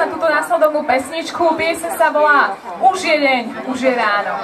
na túto následovnú pesničku. Pieseň sa volá Už je deň, už je ráno.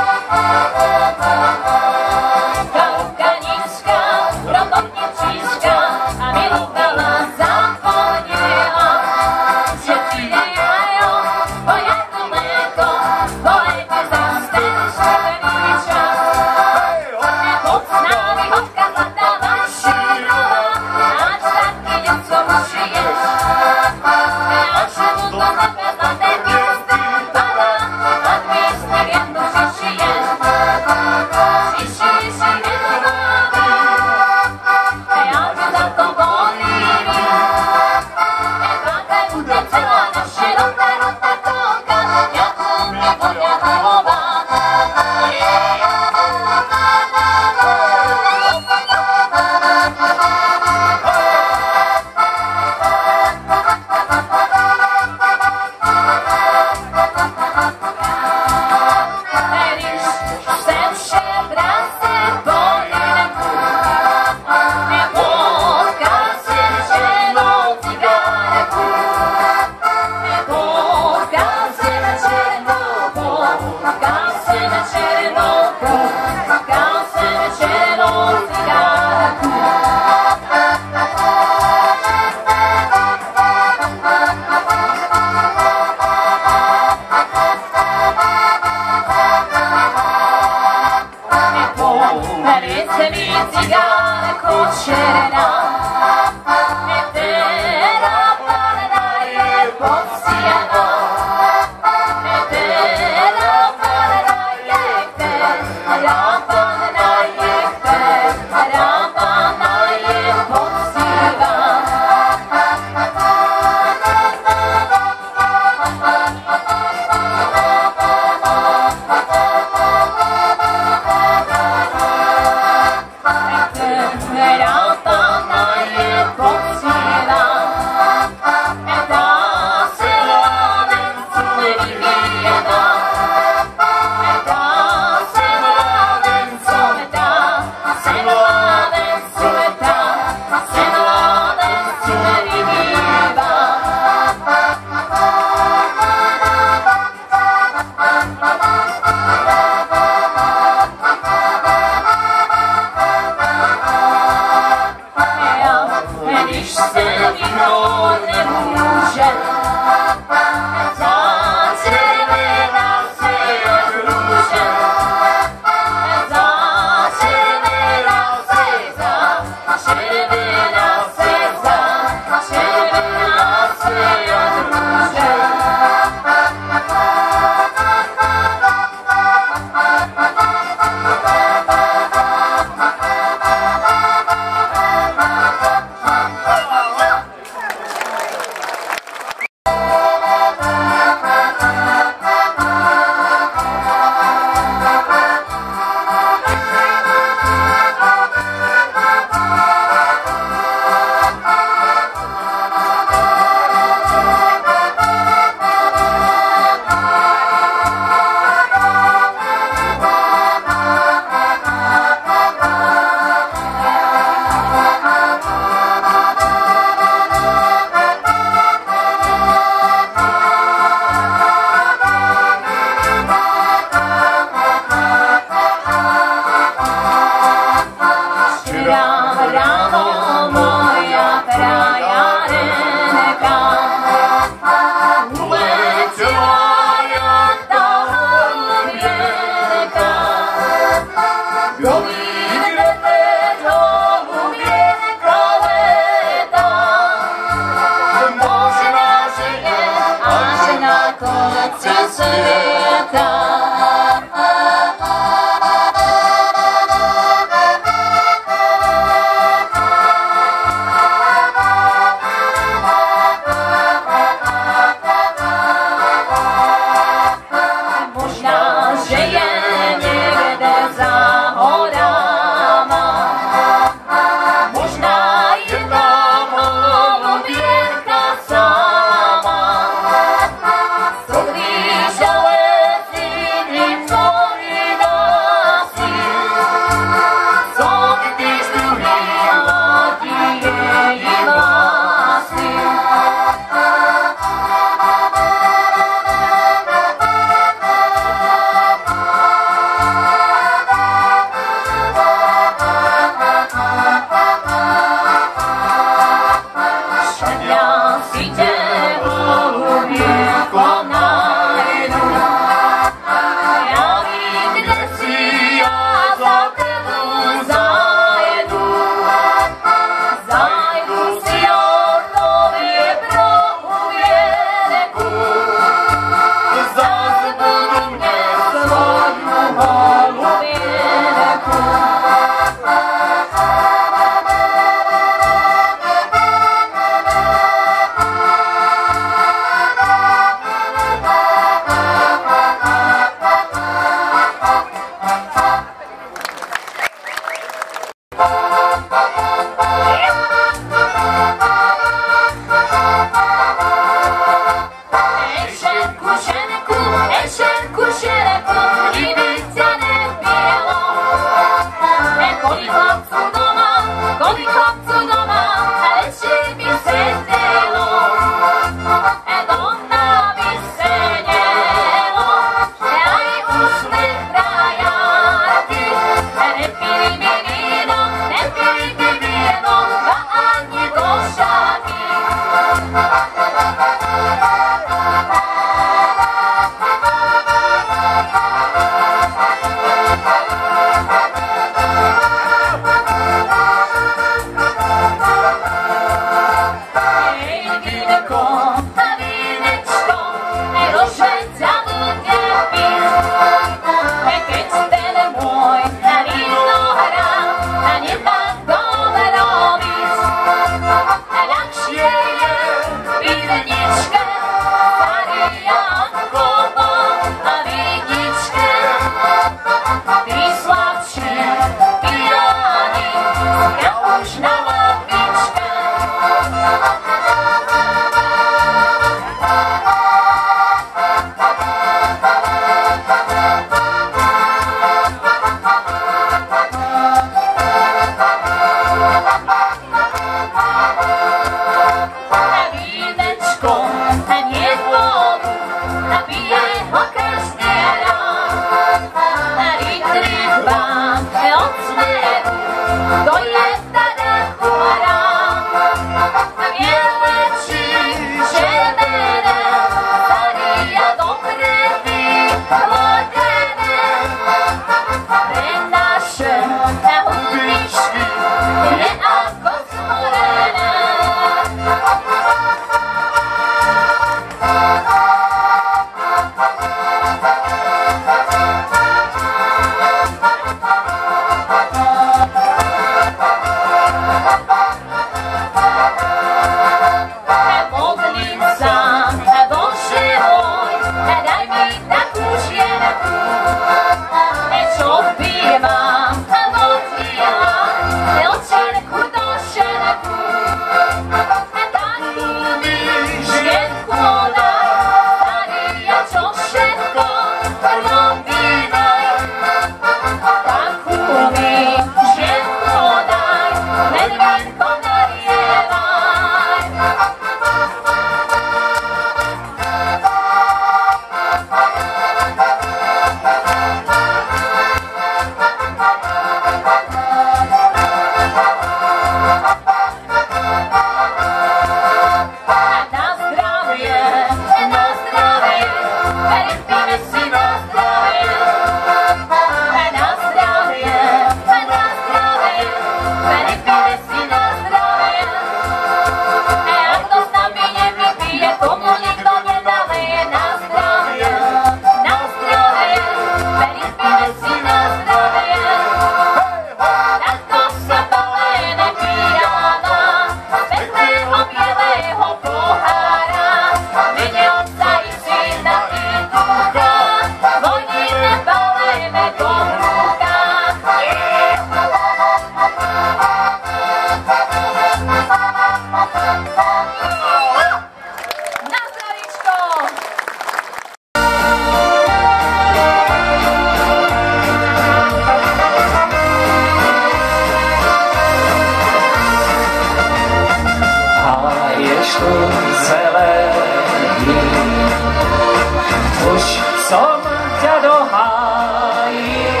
som ťa dohájil,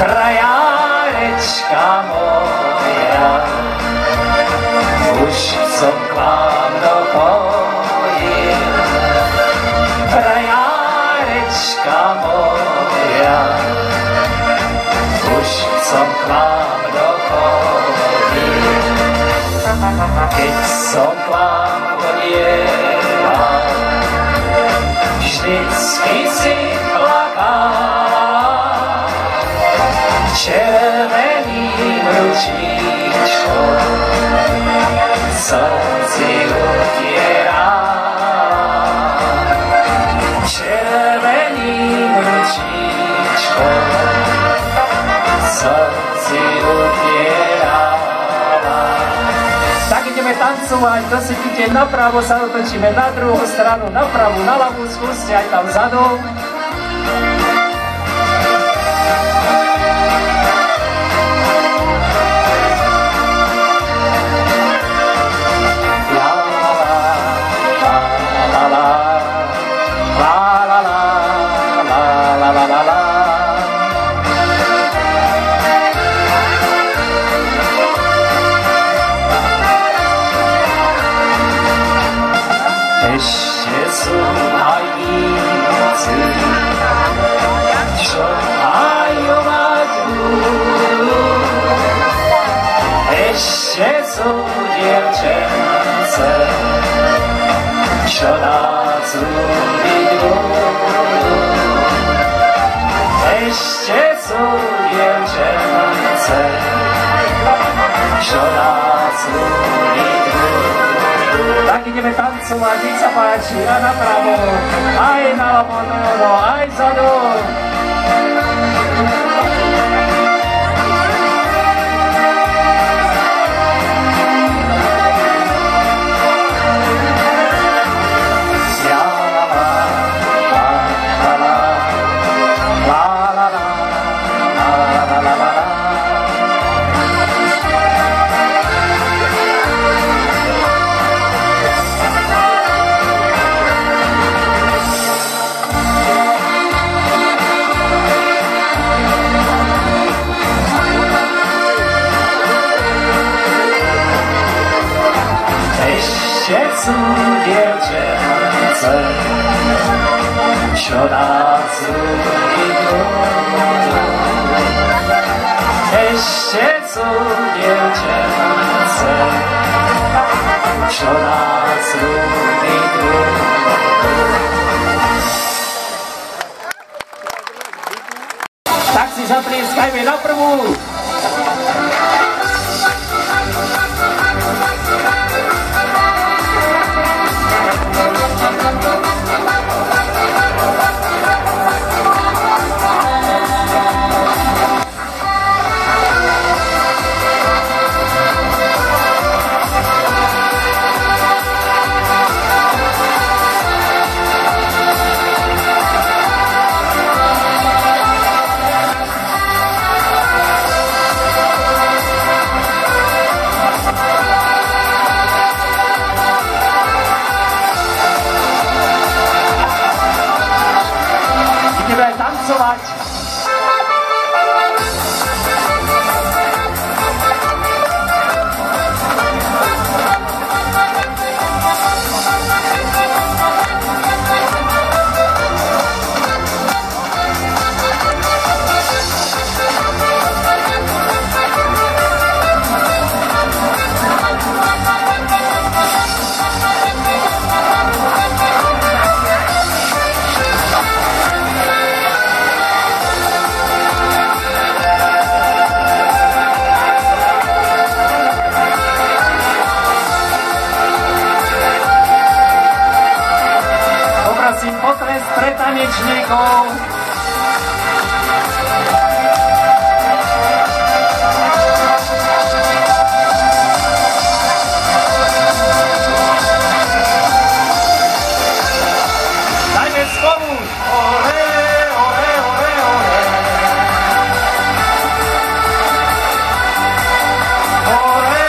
krajárečka moja, už som k vám dopojil, krajárečka moja, už som k vám dopojil, keď som k vám odjela, vždycky si plakala, červeným ručíčkom slzy utierala, červeným ručíčkom slzy utierala. Tak ideme tancovať, kto si ide napravo, sa otočíme na druhú stranu, napravo, na ľavú, skúste aj tam vzadu. Ešte sú aj iníci, čo majovať budú. Ešte sú dievčenci, Čo nás ľúbijú, ešte sú dievčence, čo nás ľúbijú. Tak ideme tancovať, nech sa páči, a napravo, aj naľavo, aj zadu. Sú dievčence, čo nás ľúbijú. Ešte sú dievčence, čo nás ľúbijú. Tak si zatrieskajme na prvú. Tancovať. Potles pre tanečníkov. Dajme spolu. Ole, ole, ole, ole. Ole.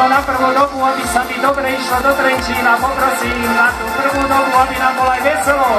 Na prvú dobu, aby sa mi dobre išlo do Trenčína, poprosím na tú prvú dobu, aby nám bolo aj veselo.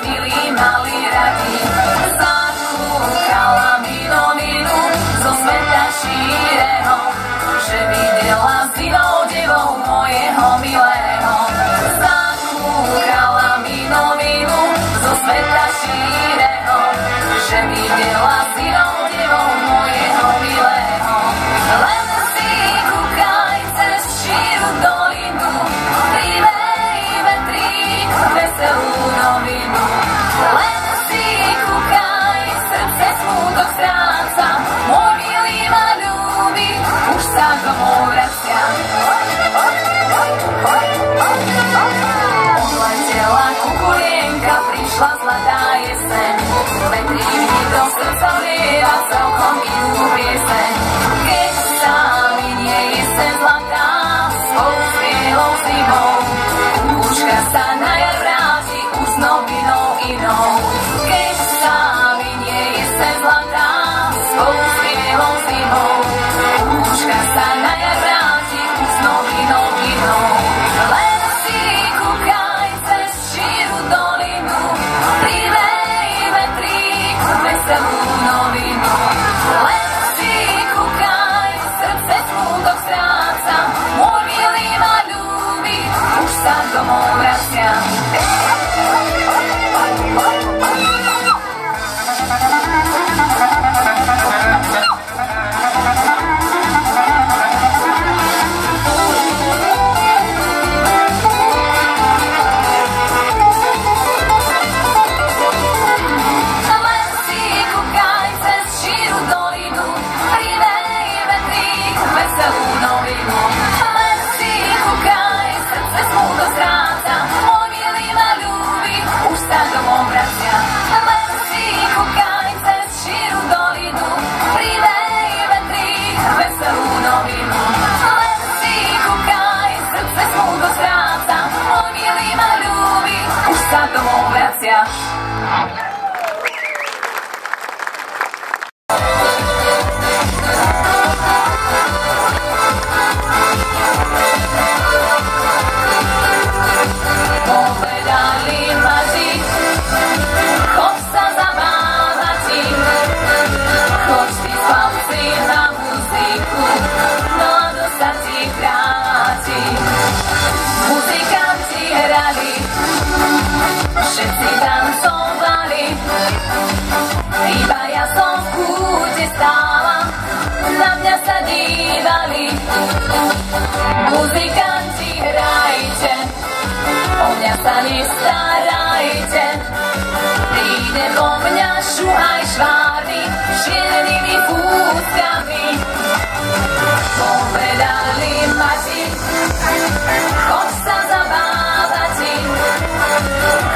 milí mali radi. Zakúkala mi novinu zo sveta šíreho, že videla s inou devou mojeho milého. Zakúkala mi novinu zo sveta šíreho, že videla s inou devou mojeho milého. Len si kúkaj cez šíru dolinu, privej vetrík veselú novinu. Len si kúkaj, srdce smútok stráca, môj milý ma ľúbi, už sa domov vracia. Odletela kukulienka, prišla zlatá jeseň, vetrík mi do srdca vlieva celkom inú pieseň. Keď sa minie jeseň zlatá, spolu s bielou zimou, kúkučka sa na jar vráti už s novinou inou. Keď sa minie jeseň zlatá, spolu s bielou zimou, kúkučka sa na jar vráti už s novinou inou. Len si kúkaj cez šíru dolinu, privej vetrík veselú novinu. Len si kúkaj, srdce smútok stráca, môj milý ma ľúbi, už sa domov vracia. Všetci tancovali, iba ja som v kúte stála, na mňa sa dívali. Muzikanti, hrajte, o mňa sa nestarajte, príde vo mňa šuhaj švárny, šienými fúskami. Povedali mati, choď sa zabávať,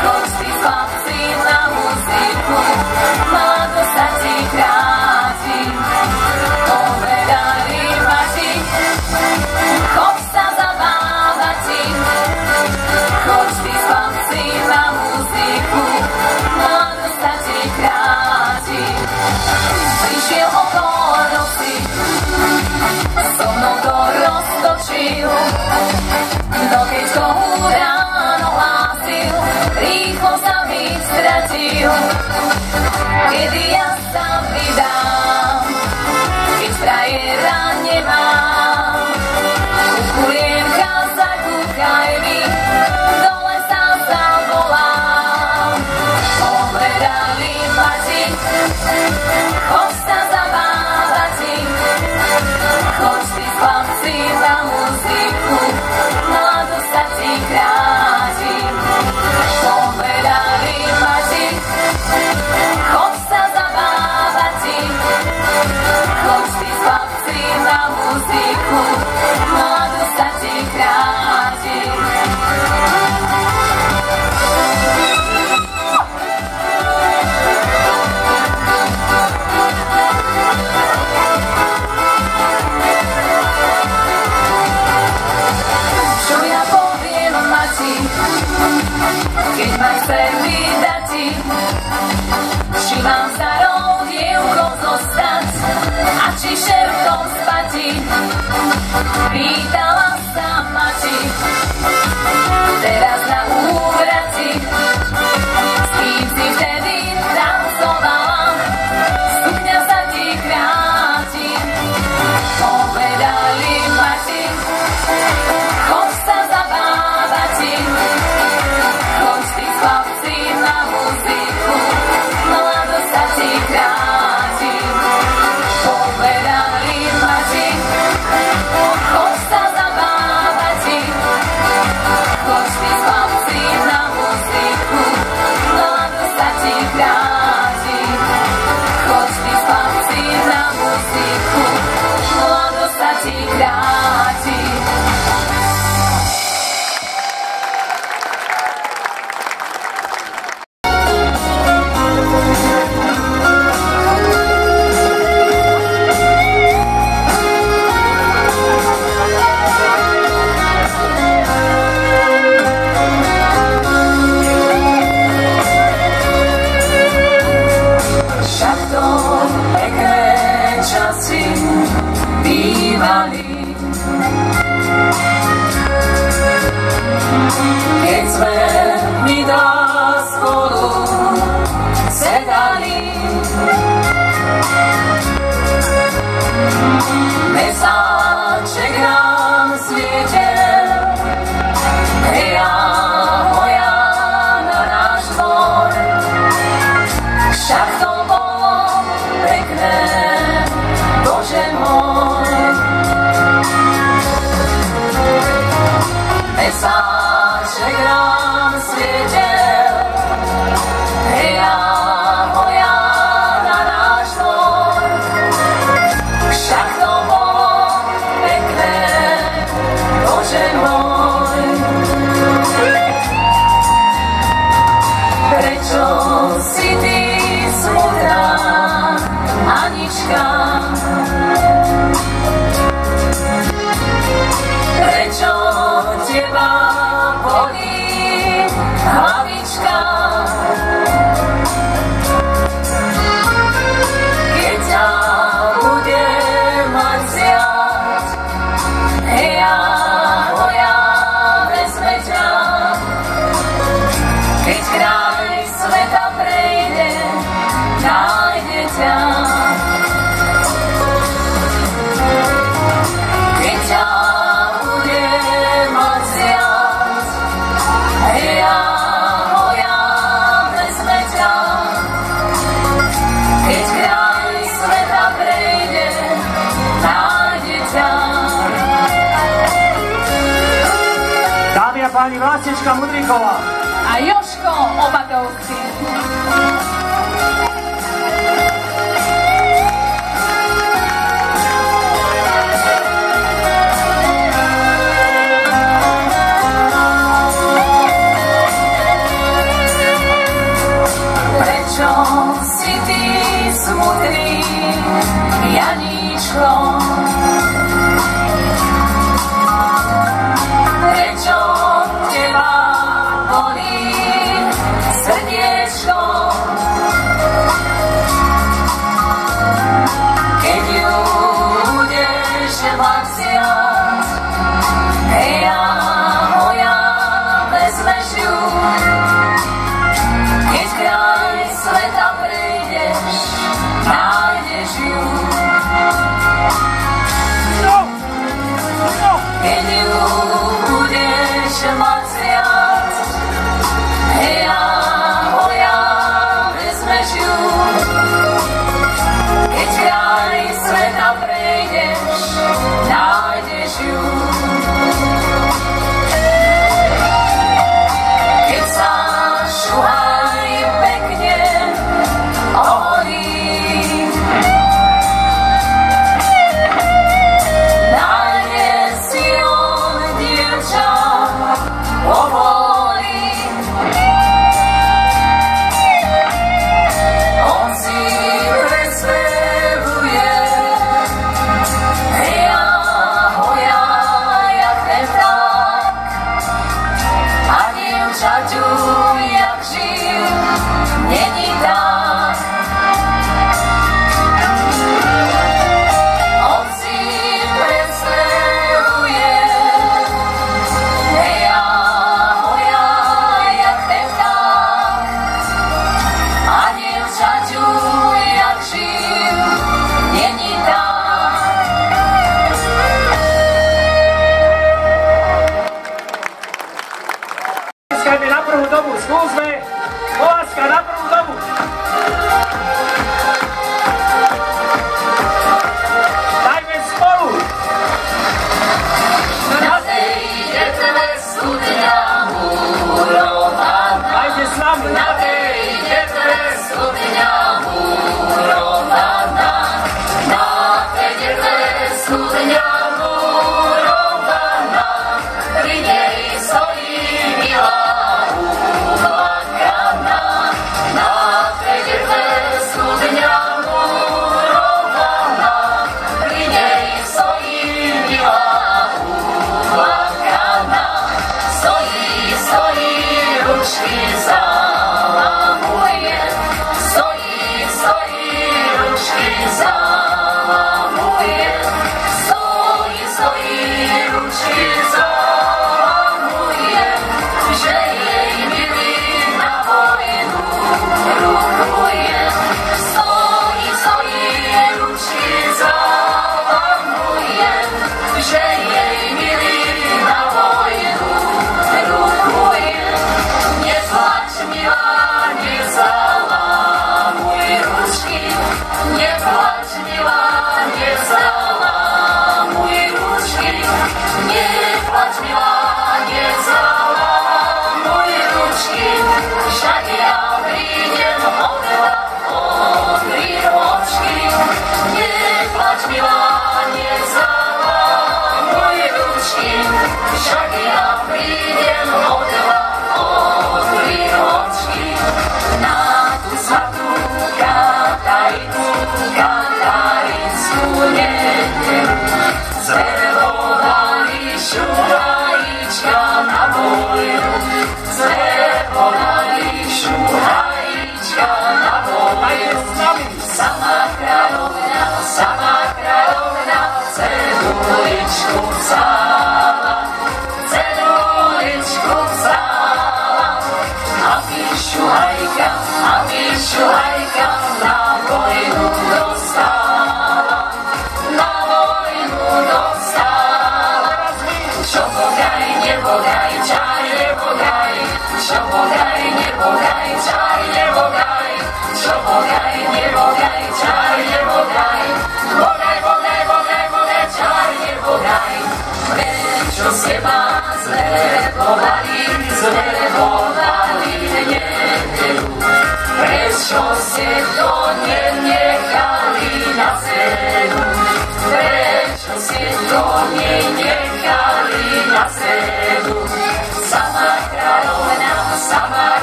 choď ty chlapci na muziku, mládo sa ti kráti. Povedali mati, choď sa zabávať, choď ty chlapci na muziku, mládo sa ti kráti. Prišiel okolo noci, so mnou to roztočil, no keď komu ráno hlásil, rýchlo sa mi stratil. Kedy ja sa vydám, keď frajera nemám, kukulienka, zakúkaj mi, do lesa sa volám. Povedali mati, choď sa zabávať, choď ty chlapci na muziku, mládo sa ti kráti. Povedali mati, choď sa zabávať, choď ty chlapci na muziku, mládo sa ti kráti. Čo ja poviem mati, keď ma chce vydati, či mám starou dievkou zostať a či šertom spati. Pýtala sa mati, teraz na úvrati, s kým mesáček nám svietel, heja moja na náš dvor, však to bolo pekné, Bože môj. Prečo si ty smutná, Anička? Prečo teba bolí hlavička? Keď ťa bude mať zjať, heja moja, vezme ťa. Keď kraj sveta prejde, nájde ťa. Keď ťa bude mať zjať, heja moja, vezme ťa. Keď kraj sveta prejde, nájde ťa. Dámy a páni, Vlastička Mudríková A Jožko Opatovský. Prečo si ty smutný, Janíčko? Prečo teba bolí srdiečko? Keď ju budeš mať zjať, heja moja, vezmeš ju. Keď kraj sveta prejdeš, nájdeš ju. šuhajka na vojnu dostala, na vojnu dostala. Čo bogaj, nebogaj, čaj, nebogaj, čo bogaj, nebogaj, čaj, nebogaj, čo bogaj, nebogaj, čaj, nebogaj, bogaj, bogaj, bogaj, bogaj, čaj, nebogaj. Prečo seba zverebovali, zverebovali nedeľu? Prečo ste to nenechali na sedu? Prečo ste to nenechali na sedu? Sama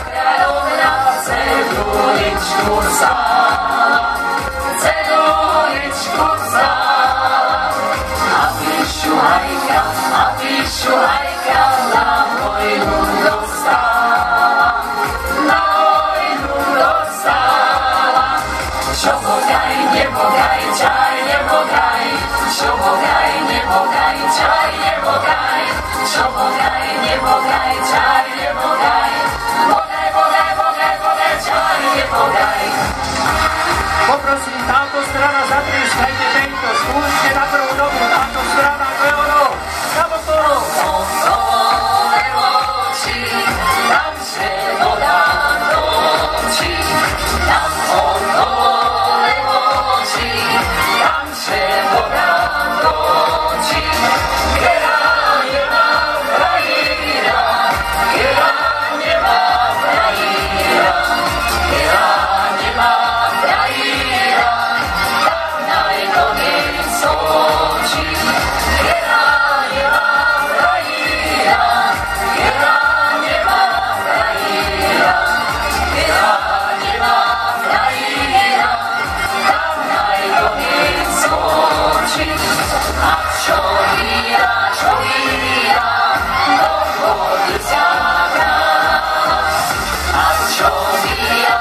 kráľovna, ceduličku vzala, ceduličku vzala. A ty šuhajka na vojnu dostala, na vojnu dostala. Čo bogaj, nebogaj, čaj, nebogaj, čo bogaj, nebogaj, čaj, nebogaj, čo bogaj, nebogaj, čaj, nebogaj, bogaj, bogaj, bogaj, bogaj, čaj, nebogaj. Poprosím, táto strana zatrieskajte tejto, skúste na prvú dobu, táto strana Leono, na motoru. Okolo oči, tam se voda točí, tam okolo oči, tam se voda točí. Keráňová krajina, Keráňová krajina, Keráňová krajina, tam najdonej sočí. Keráňová krajina, Keráňová krajina, Keráňová krajina, tam najdonej sočí. A čo víra, do vody sa vrát. A čo víra,